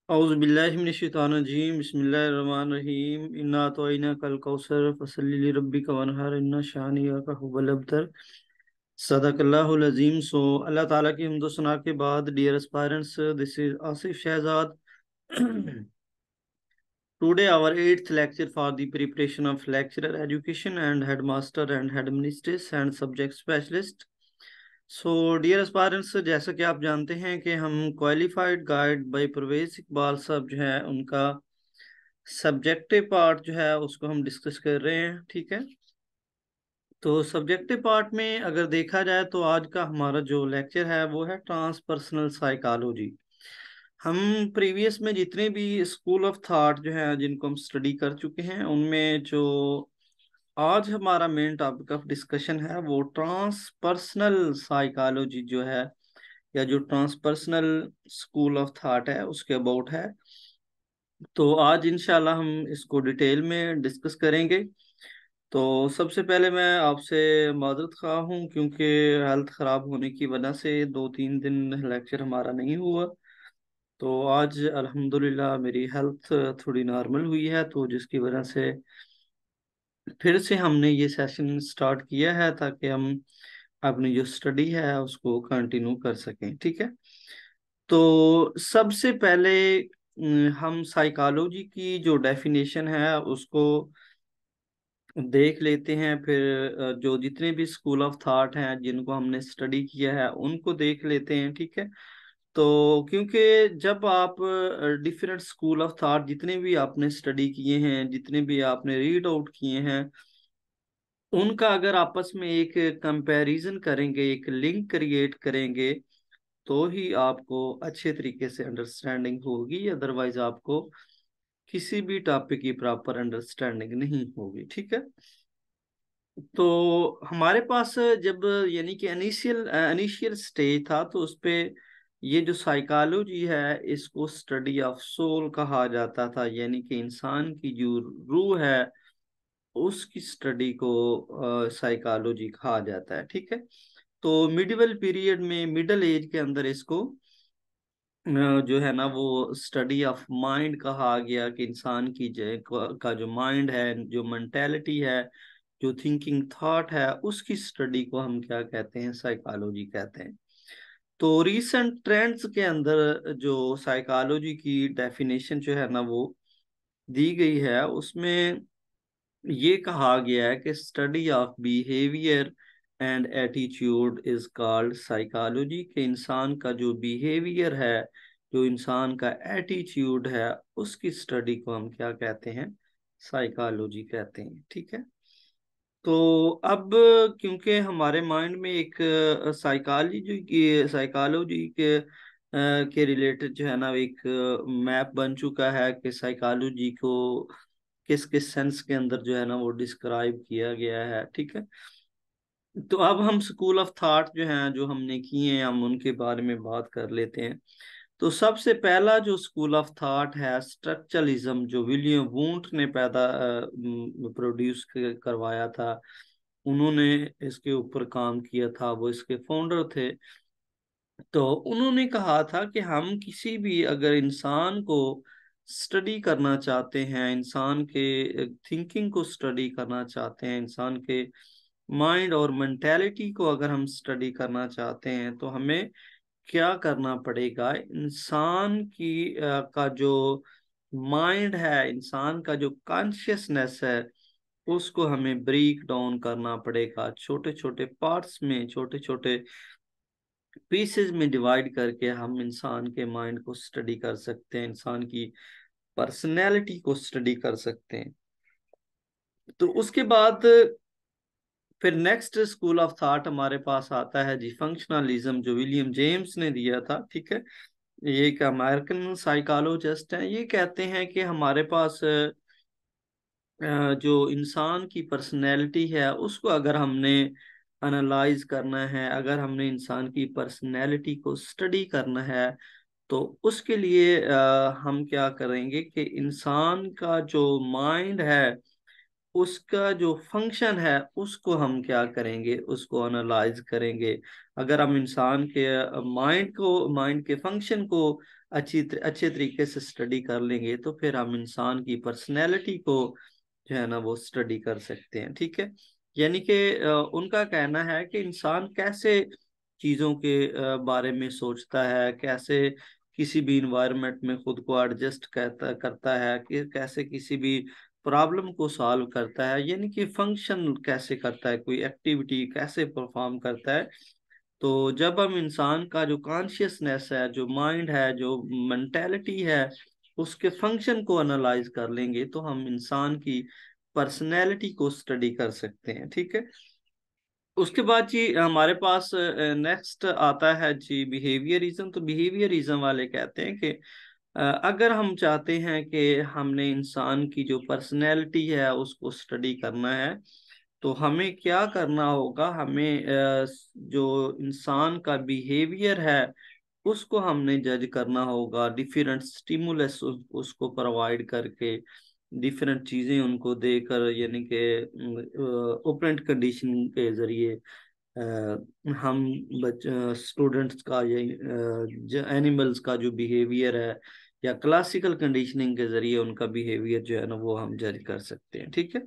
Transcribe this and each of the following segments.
औज़ुबिल्लाहिमिनश्शैतानिर्रजीम बिस्मिल्लाहिर्रहमानिर्रहीम इन्ना अतौइना कल कौसर फसल्लि लिरब्बिका वनहर इन्ना शानिअका हुवल अब्तर सदक़ल्लाहुल अज़ीम। सो अल्लाह ताला की हम्द सना के बाद, dear aspirants, this is Asif Shahzad. Today our eighth lecture for the preparation of lecturer education and headmaster and headmistress and subject specialist. So dear aspirants, जैसा कि आप जानते हैं कि हम qualified guide by Parvez Iqbal साहब जो है उनका सब्जेक्टिव पार्ट जो है उसको हम डिस्कस कर रहे हैं। ठीक है, तो सब्जेक्टिव पार्ट में अगर देखा जाए तो आज का हमारा जो लेक्चर है वो है ट्रांसपर्सनल साइकोलॉजी। हम प्रीवियस में जितने भी स्कूल ऑफ थॉट जो है जिनको हम स्टडी कर चुके हैं, उनमें जो आज हमारा मेन टॉपिक ऑफ डिस्कशन है वो ट्रांसपर्सनल साइकोलॉजी जो है, या जो ट्रांसपर्सनल स्कूल ऑफ थॉट है उसके अबाउट है। तो आज इंशाल्लाह हम इसको डिटेल में डिस्कस करेंगे। तो सबसे पहले मैं आपसे माजरत खा हूँ, क्योंकि हेल्थ ख़राब होने की वजह से 2-3 दिन लेक्चर हमारा नहीं हुआ। तो आज अल्हम्दुलिल्लाह मेरी हेल्थ थोड़ी नॉर्मल हुई है, तो जिसकी वजह से फिर से हमने ये सेशन स्टार्ट किया है ताकि हम अपनी जो स्टडी है उसको कंटिन्यू कर सकें। ठीक है, तो सबसे पहले हम साइकोलॉजी की जो डेफिनेशन है उसको देख लेते हैं। फिर जो जितने भी स्कूल ऑफ थॉट हैं जिनको हमने स्टडी किया है उनको देख लेते हैं। ठीक है, तो क्योंकि जब आप डिफरेंट स्कूल ऑफ थॉट जितने भी आपने स्टडी किए हैं, जितने भी आपने रीड आउट किए हैं, उनका अगर आपस में एक कंपैरिजन करेंगे, एक लिंक क्रिएट करेंगे, तो ही आपको अच्छे तरीके से अंडरस्टैंडिंग होगी। अदरवाइज आपको किसी भी टॉपिक की प्रॉपर अंडरस्टैंडिंग नहीं होगी। ठीक है, तो हमारे पास जब यानी कि इनिशियल इनिशियल स्टेज था, तो उस पे ये जो साइकोलॉजी है इसको स्टडी ऑफ सोल कहा जाता था, यानी कि इंसान की जो रूह है उसकी स्टडी को साइकोलॉजी कहा जाता है। ठीक है, तो मिडिवल पीरियड में, मिडल एज के अंदर इसको जो है ना वो स्टडी ऑफ माइंड कहा गया, कि इंसान की का जो माइंड है, जो मेंटेलिटी है, जो थिंकिंग थॉट है, उसकी स्टडी को हम क्या कहते हैं, साइकोलॉजी कहते हैं। तो रीसेंट ट्रेंड्स के अंदर जो साइकोलॉजी की डेफिनेशन जो है ना वो दी गई है, उसमें ये कहा गया है कि study of behaviour and attitude is called psychology, के इंसान का जो बिहेवियर है, जो इंसान का एटीट्यूड है, उसकी स्टडी को हम क्या कहते हैं, साइकोलॉजी कहते हैं। ठीक है, तो अब क्योंकि हमारे माइंड में एक साइकोलॉजी के रिलेटेड जो है ना एक मैप बन चुका है, कि साइकोलॉजी को किस किस सेंस के अंदर जो है ना वो डिस्क्राइब किया गया है। ठीक है, तो अब हम स्कूल ऑफ थॉट जो हैं जो हमने किए हैं, हम उनके बारे में बात कर लेते हैं। तो सबसे पहला जो स्कूल ऑफ थॉट है स्ट्रक्चरलिज्म, जो विलियम वुंट ने पैदा प्रोड्यूस करवाया था, उन्होंने इसके ऊपर काम किया था, वो इसके फाउंडर थे। तो उन्होंने कहा था कि हम किसी भी अगर इंसान को स्टडी करना चाहते हैं, इंसान के थिंकिंग को स्टडी करना चाहते हैं, इंसान के माइंड और मेंटेलिटी को अगर हम स्टडी करना चाहते हैं, तो हमें क्या करना पड़ेगा, इंसान का जो माइंड है, इंसान का जो कॉन्शियसनेस है, उसको हमें ब्रेक डाउन करना पड़ेगा, छोटे छोटे पार्ट्स में, छोटे छोटे पीसेस में डिवाइड करके हम इंसान के माइंड को स्टडी कर सकते हैं, इंसान की पर्सनैलिटी को स्टडी कर सकते हैं। तो उसके बाद फिर नेक्स्ट स्कूल ऑफ थॉट हमारे पास आता है जी फंक्शनलिज्म, जो विलियम जेम्स ने दिया था। ठीक है, ये एक अमेरिकन साइकोलॉजिस्ट है। ये कहते हैं कि हमारे पास जो इंसान की पर्सनैलिटी है उसको अगर हमने एनालाइज करना है, अगर हमने इंसान की पर्सनैलिटी को स्टडी करना है, तो उसके लिए हम क्या करेंगे कि इंसान का जो माइंड है उसका जो फंक्शन है उसको हम क्या करेंगे, उसको एनालाइज करेंगे। अगर हम इंसान के माइंड के फंक्शन को अच्छे तरीके से स्टडी कर लेंगे, तो फिर हम इंसान की पर्सनैलिटी को जो है ना वो स्टडी कर सकते हैं। ठीक है, यानी कि उनका कहना है कि इंसान कैसे चीज़ों के बारे में सोचता है, कैसे किसी भी इन्वायरमेंट में खुद को एडजस्ट करता करता है, कि कैसे किसी भी प्रॉब्लम को सॉल्व करता है, यानी कि फंक्शन कैसे करता है, कोई एक्टिविटी कैसे परफॉर्म करता है। तो जब हम इंसान का जो कॉन्शियसनेस है, जो माइंड है, जो मेंटेलिटी है, उसके फंक्शन को एनालाइज कर लेंगे, तो हम इंसान की पर्सनैलिटी को स्टडी कर सकते हैं। ठीक है, उसके बाद जी हमारे पास नेक्स्ट आता है जी बिहेवियरिज्म। तो बिहेवियरिज्म वाले कहते हैं कि अगर हम चाहते हैं कि हमने इंसान की जो पर्सनैलिटी है उसको स्टडी करना है, तो हमें क्या करना होगा, हमें जो इंसान का बिहेवियर है उसको हमने जज करना होगा, डिफरेंट स्टिमुलस उसको प्रोवाइड करके, डिफरेंट चीजें उनको देकर, यानी कि ओपरेंट कंडीशनिंग के जरिए हम स्टूडेंट्स का या एनिमल्स का जो बिहेवियर है, या क्लासिकल कंडीशनिंग के जरिए उनका बिहेवियर जो है ना वो हम जज कर सकते हैं। ठीक है,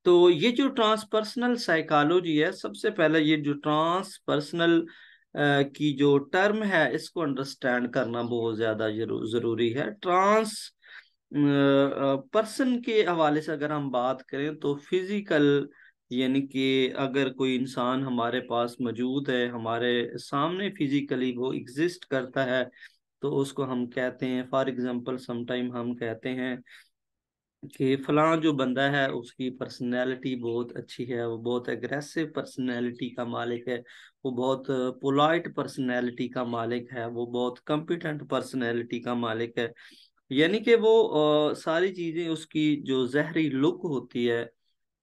तो ये जो ट्रांसपर्सनल साइकोलॉजी है, सबसे पहले ये जो ट्रांसपर्सनल की जो टर्म है इसको अंडरस्टैंड करना बहुत ज्यादा जरूरी है। ट्रांस पर्सन के हवाले से अगर हम बात करें तो फिजिकल, यानी कि अगर कोई इंसान हमारे पास मौजूद है, हमारे सामने फिजिकली वो एग्जिस्ट करता है, तो उसको हम कहते हैं, फॉर एग्जांपल समटाइम हम कहते हैं कि फलां जो बंदा है उसकी पर्सनैलिटी बहुत अच्छी है, वो बहुत एग्रेसिव पर्सनैलिटी का मालिक है, वो बहुत पोलाइट पर्सनैलिटी का मालिक है, वो बहुत कॉम्पिटेंट पर्सनैलिटी का मालिक है। यानी कि वो सारी चीजें, उसकी जो जहरी लुक होती है,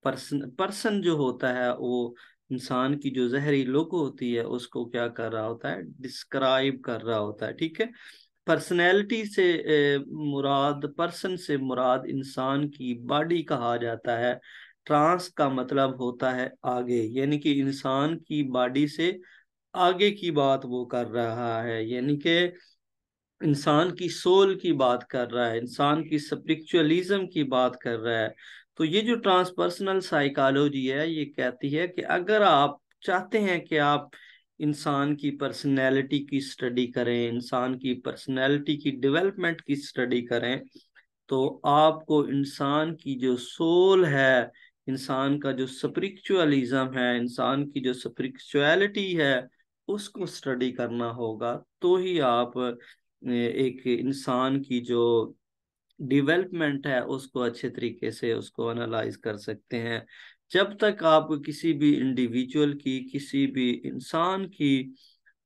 पर्सन पर्सन जो होता है वो इंसान की जो जहरी लुक होती है उसको क्या कर रहा होता है, डिस्क्राइब कर रहा होता है। ठीक है, पर्सनैलिटी से मुराद, पर्सन से मुराद इंसान की बॉडी कहा जाता है। ट्रांस का मतलब होता है आगे, यानी कि इंसान की बॉडी से आगे की बात वो कर रहा है, यानी कि इंसान की सोल की बात कर रहा है, इंसान की स्पिरिचुअलिज्म की बात कर रहा है। तो ये जो ट्रांसपर्सनल साइकोलॉजी है ये कहती है कि अगर आप चाहते हैं कि आप इंसान की पर्सनैलिटी की स्टडी करें, इंसान की पर्सनैलिटी की डेवलपमेंट की स्टडी करें, तो आपको इंसान की जो सोल है, इंसान का जो स्पिरिचुअलिज्म है, इंसान की जो स्पिरिचुअलिटी है, उसको स्टडी करना होगा। तो ही आप एक इंसान की जो डेवलपमेंट है उसको अच्छे तरीके से उसको एनालाइज कर सकते हैं। जब तक आप किसी भी इंडिविजुअल की, किसी भी इंसान की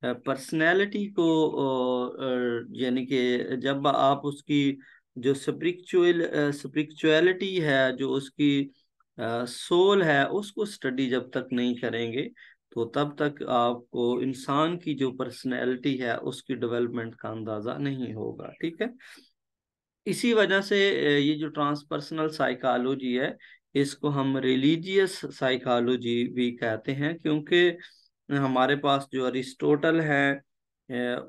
पर्सनैलिटी को यानी कि जब आप उसकी जो स्पिरिचुअलिटी है, जो उसकी सोल है, उसको स्टडी जब तक नहीं करेंगे, तो तब तक आपको इंसान की जो पर्सनैलिटी है उसकी डेवलपमेंट का अंदाजा नहीं होगा। ठीक है, इसी वजह से ये जो ट्रांसपर्सनल साइकोलॉजी है इसको हम रिलीजियस साइकोलॉजी भी कहते हैं, क्योंकि हमारे पास जो अरिस्टोटल है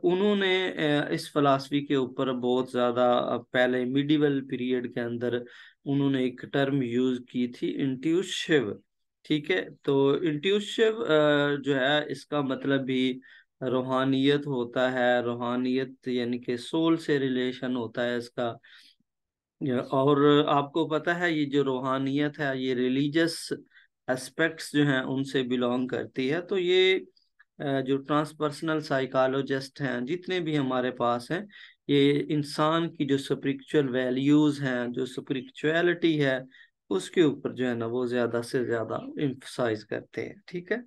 उन्होंने इस फिलॉसफी के ऊपर बहुत ज़्यादा पहले मिडिवल पीरियड के अंदर उन्होंने एक टर्म यूज की थी, इंट्यूसिव। ठीक है, तो इंट्यूसिव जो है इसका मतलब भी रूहानियत होता है, रूहानियत यानी कि सोल से रिलेशन होता है इसका। और आपको पता है ये जो रूहानियत है ये रिलीजियस एस्पेक्ट्स जो हैं उनसे बिलोंग करती है। तो ये जो ट्रांसपर्सनल साइकोलॉजिस्ट हैं जितने भी हमारे पास हैं, ये इंसान की जो स्पिरिचुअल वैल्यूज हैं, जो स्पिरिचुअलिटी है, उसके ऊपर जो है ना वो ज्यादा से ज्यादा इम्फसाइज करते हैं। ठीक है,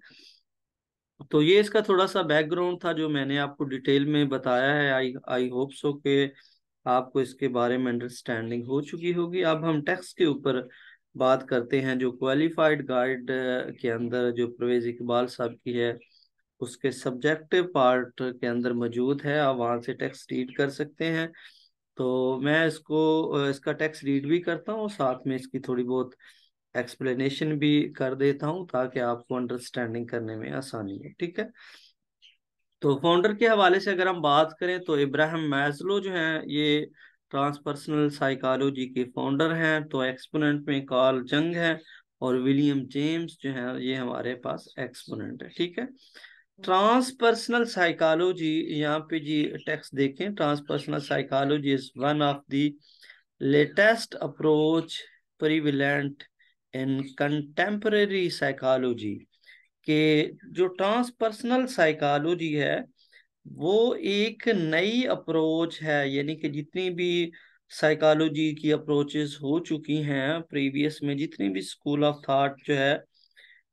तो ये इसका थोड़ा सा बैकग्राउंड था जो मैंने आपको डिटेल में बताया है। आई आई होप सो के आपको इसके बारे में अंडरस्टैंडिंग हो चुकी होगी। अब हम टेक्स्ट के ऊपर बात करते हैं, जो क्वालिफाइड गाइड के अंदर जो परवेज इकबाल साहब की है, उसके सब्जेक्टिव पार्ट के अंदर मौजूद है। आप वहाँ से टेक्स्ट रीड कर सकते हैं। तो मैं इसको इसका टेक्स्ट रीड भी करता हूँ, साथ में इसकी थोड़ी बहुत एक्सप्लेनेशन भी कर देता हूँ ताकि आपको अंडरस्टैंडिंग करने में आसानी हो। ठीक है, तो फाउंडर के हवाले से अगर हम बात करें तो इब्राहिम मैस्लो जो हैं ये ट्रांसपर्सनल साइकोलॉजी के फाउंडर हैं। तो एक्सपोनेंट में कार्ल जंग है और विलियम जेम्स जो है ये हमारे पास एक्सपोनेंट है। ठीक है, ट्रांसपर्सनल साइकोलॉजी, यहाँ पे जी टेक्स्ट देखें, transpersonal psychology is one of the latest approach prevalent in contemporary psychology. के जो ट्रांसपर्सनल साइकोलॉजी है वो एक नई अप्रोच है, यानी कि जितनी भी साइकोलॉजी की अप्रोचेस हो चुकी हैं प्रीवियस में, जितनी भी स्कूल ऑफ थॉट जो है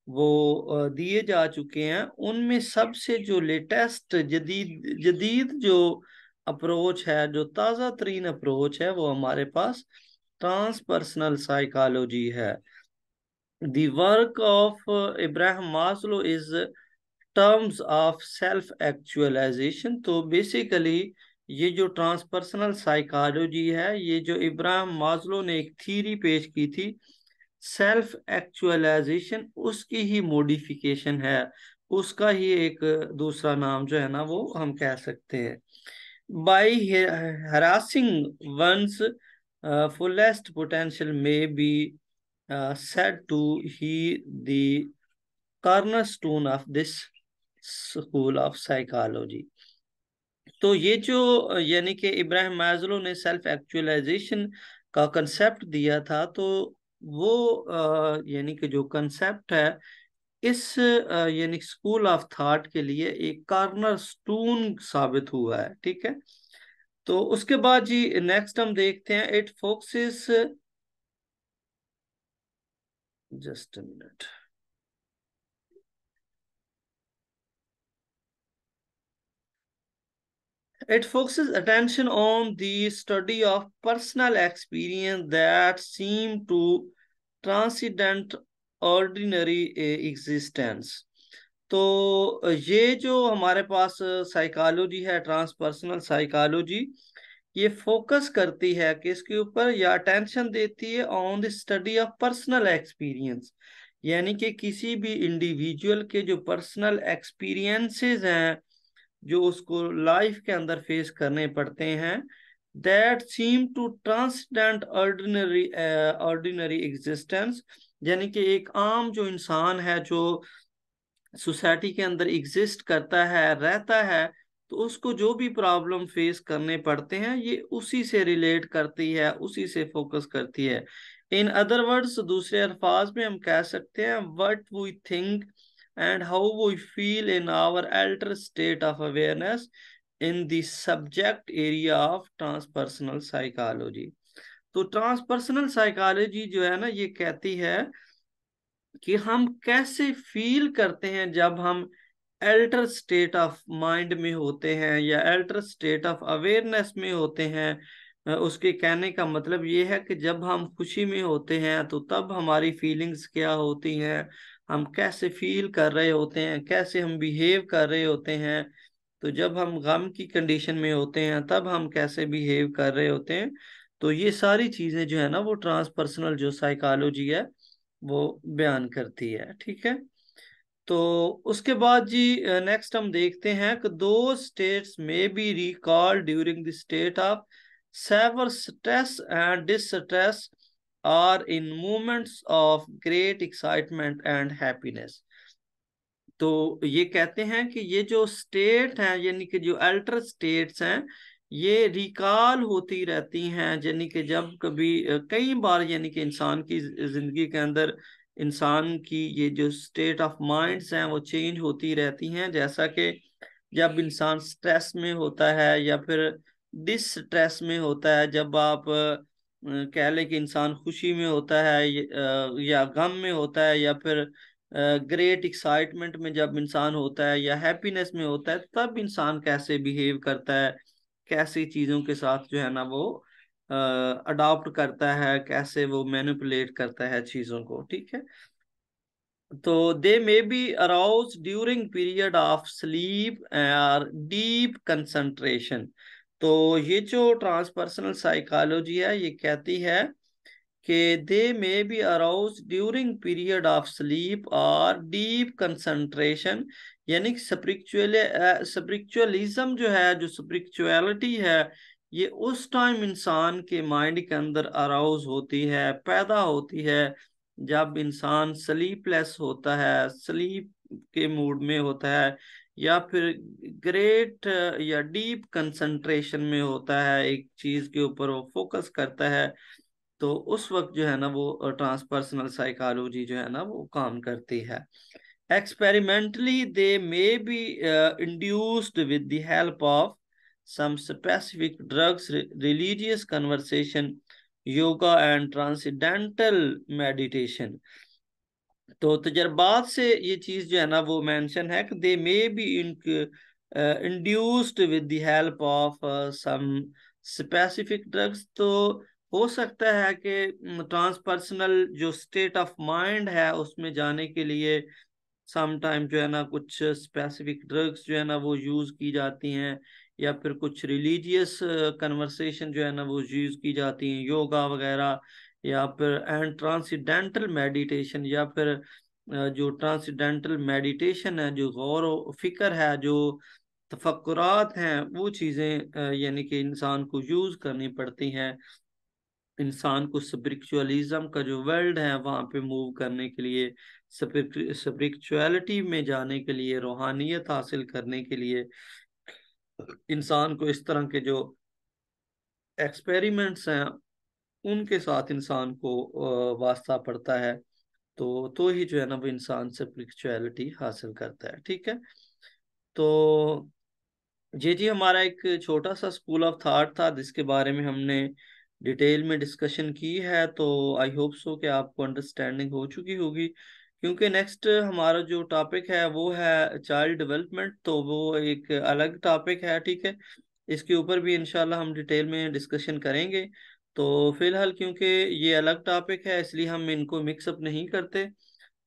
वो दिए जा चुके हैं, उनमें सबसे जो लेटेस्ट जदीद जदीद जो अप्रोच है, जो ताज़ा तरीन अप्रोच है, वो हमारे पास ट्रांसपर्सनल साइकोलॉजी है। The work of Abraham Maslow is terms of self actualization। तो बेसिकली ये जो ट्रांसपर्सनल साइकोलॉजी है, ये जो इब्राहिम मास्लो ने एक थ्योरी पेश की थी सेल्फ एक्चुअलाइजेशन, उसकी ही मॉडिफिकेशन है, उसका ही एक दूसरा नाम जो है ना वो हम कह सकते हैं। By harnessing one's fullest potential may be said to he the cornerstone of this school of psychology। तो ये जो यानी कि इब्राहिम मास्लो ने सेल्फ एक्चुअलाइजेशन का कंसेप्ट दिया था, तो वो यानी कि जो कंसेप्ट है इस यानी स्कूल ऑफ थॉट के लिए एक कॉर्नर स्टोन साबित हुआ है। ठीक है, तो उसके बाद जी नेक्स्ट हम देखते हैं, it focuses, just a minute, it focuses attention on the study of personal experience that seem to transcend ordinary existence। तो ये जो हमारे पास साइकोलॉजी है, ट्रांसपर्सनल साइकोलॉजी, ये फोकस करती है किसके ऊपर, या अटेंशन देती है on the study of personal experience, यानी कि किसी भी इंडिविजुअल के जो पर्सनल एक्सपीरियंसेस हैं, जो उसको लाइफ के अंदर फेस करने पड़ते हैं, that seem to transcend ordinary existence, यानी कि एक आम जो इंसान है जो सोसाइटी के अंदर एग्जिस्ट करता है, रहता है, तो उसको जो भी प्रॉब्लम फेस करने पड़ते हैं ये उसी से रिलेट करती है, उसी से फोकस करती है। इन अदर वर्ड्स, दूसरे अल्फाज में हम कह सकते हैं, what we think and how we feel in our altered state of awareness in the subject area of transpersonal psychology। तो ट्रांसपर्सनल साइकोलॉजी जो है ना ये कहती है कि हम कैसे फील करते हैं जब हम अल्टर स्टेट ऑफ माइंड में होते हैं या अल्टर स्टेट ऑफ अवेयरनेस में होते हैं। उसके कहने का मतलब ये है कि जब हम खुशी में होते हैं तो तब हमारी फीलिंग्स क्या होती हैं, हम कैसे फील कर रहे होते हैं, कैसे हम बिहेव कर रहे होते हैं। तो जब हम गम की कंडीशन में होते हैं तब हम कैसे बिहेव कर रहे होते हैं। तो ये सारी चीजें जो है ना वो ट्रांसपर्सनल जो साइकोलॉजी है वो बयान करती है। ठीक है, तो उसके बाद जी नेक्स्ट हम देखते हैं कि दो स्टेट्स में be recall during the state of severe stress and distress or in moments of great excitement and happiness. तो ये कहते हैं कि ये जो स्टेट है यानी कि जो अल्टर स्टेट्स हैं ये रिकॉल होती रहती हैं, यानी कि जब कभी कई बार यानी कि इंसान की जिंदगी के अंदर इंसान की ये जो स्टेट ऑफ माइंड्स हैं वो चेंज होती रहती हैं। जैसा कि जब इंसान स्ट्रेस में होता है या फिर डिस्ट्रेस में होता है, जब आप कह लें कि इंसान खुशी में होता है या गम में होता है, या फिर ग्रेट एक्साइटमेंट में जब इंसान होता है या हैप्पीनेस में होता है, तब इंसान कैसे बिहेव करता है, कैसी चीजों के साथ जो है ना वो अडॉप्ट करता है, कैसे वो मैनिपुलेट करता है चीजों को। ठीक है, तो they may be aroused during period of sleep और डीप कंसंट्रेशन। तो ये जो ट्रांसपर्सनल साइकोलॉजी है ये कहती है कि they may be aroused during period of sleep और डीप कंसंट्रेशन, यानी स्पिरिचुअलिज्म जो है, जो स्पिरिचुअलिटी है, ये उस टाइम इंसान के माइंड के अंदर अराउज होती है, पैदा होती है, जब इंसान स्लीपलेस होता है, स्लीप के मूड में होता है, या फिर ग्रेट या डीप कंसंट्रेशन में होता है, एक चीज के ऊपर वो फोकस करता है। तो उस वक्त जो है ना वो ट्रांसपर्सनल साइकोलॉजी जो है ना वो काम करती है। Experimentally they may be induced with the help of some specific drugs, religious conversation, yoga and transcendental meditation। तो तजर्बात से ये चीज जो है ना वो मेंशन है कि they may be induced with the help of some specific drugs. तो हो सकता है कि ट्रांसपर्सनल जो स्टेट ऑफ माइंड है उसमें जाने के लिए सम टाइम जो है ना कुछ स्पेसिफिक ड्रग्स जो है ना वो यूज की जाती हैं, या फिर कुछ रिलीजियस कन्वर्सेशन जो है ना वो यूज की जाती हैं, योगा वगैरह, या फिर एंड ट्रांसीडेंटल मेडिटेशन, या फिर जो ट्रांसीडेंटल मेडिटेशन है, जो गौर व फिक्र है, जो तफक्कुरात हैं, वो चीज़ें यानी कि इंसान को यूज करनी पड़ती हैं, इंसान को स्पिरिचुअलिज्म का जो वर्ल्ड है वहाँ पे मूव करने के लिए, स्पिरिचुअलिटी में जाने के लिए, रूहानियत हासिल करने के लिए इंसान को इस तरह के जो एक्सपेरिमेंट्स हैं उनके साथ इंसान को वास्ता पड़ता है। तो ही जो है ना वो इंसान स्पिरिचुअलिटी हासिल करता है। ठीक है। तो जी जी, हमारा एक छोटा सा स्कूल ऑफ थॉट था जिसके बारे में हमने डिटेल में डिस्कशन की है। तो आई होप सो कि आपको अंडरस्टैंडिंग हो चुकी होगी, क्योंकि नेक्स्ट हमारा जो टॉपिक है वो है चाइल्ड डेवलपमेंट। तो वो एक अलग टॉपिक है। ठीक है। इसके ऊपर भी इंशाल्लाह हम डिटेल में डिस्कशन करेंगे। तो फिलहाल क्योंकि ये अलग टॉपिक है इसलिए हम इनको मिक्सअप नहीं करते।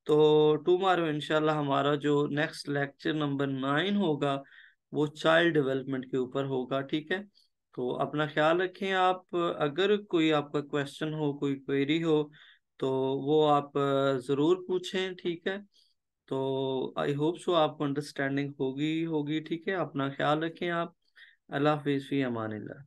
तो टुमारो इंशाल्लाह हमारा जो नेक्स्ट लेक्चर नंबर 9 होगा वो चाइल्ड डेवलपमेंट के ऊपर होगा। ठीक है। तो अपना ख्याल रखें आप। अगर कोई आपका क्वेश्चन हो, कोई क्वेरी हो, तो वो आप ज़रूर पूछें। ठीक है। तो आई होप सो आपको अंडरस्टैंडिंग होगी होगी। ठीक है। अपना ख्याल रखें आप। अल्लाह हाफिज़, फी अमानिल्लाह।